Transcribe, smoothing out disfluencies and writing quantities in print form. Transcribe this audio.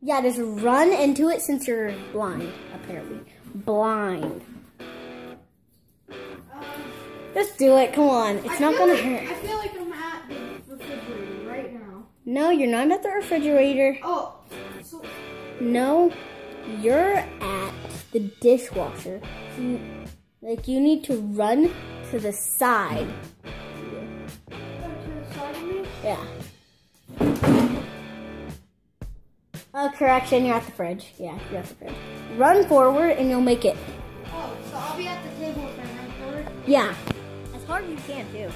Yeah, just run into it since you're blind, apparently. Blind. Just do it, come on. It's not gonna hurt. I feel like I'm at the refrigerator right now. No, you're not at the refrigerator. Oh, so... No, you're at the dishwasher. You need to run to the side. To the side of me? Yeah. Oh, correction, you're at the fridge. Yeah, you're at the fridge. Run forward and you'll make it. Oh, so I'll be at the table with my run forward? Yeah. As hard as you can, too.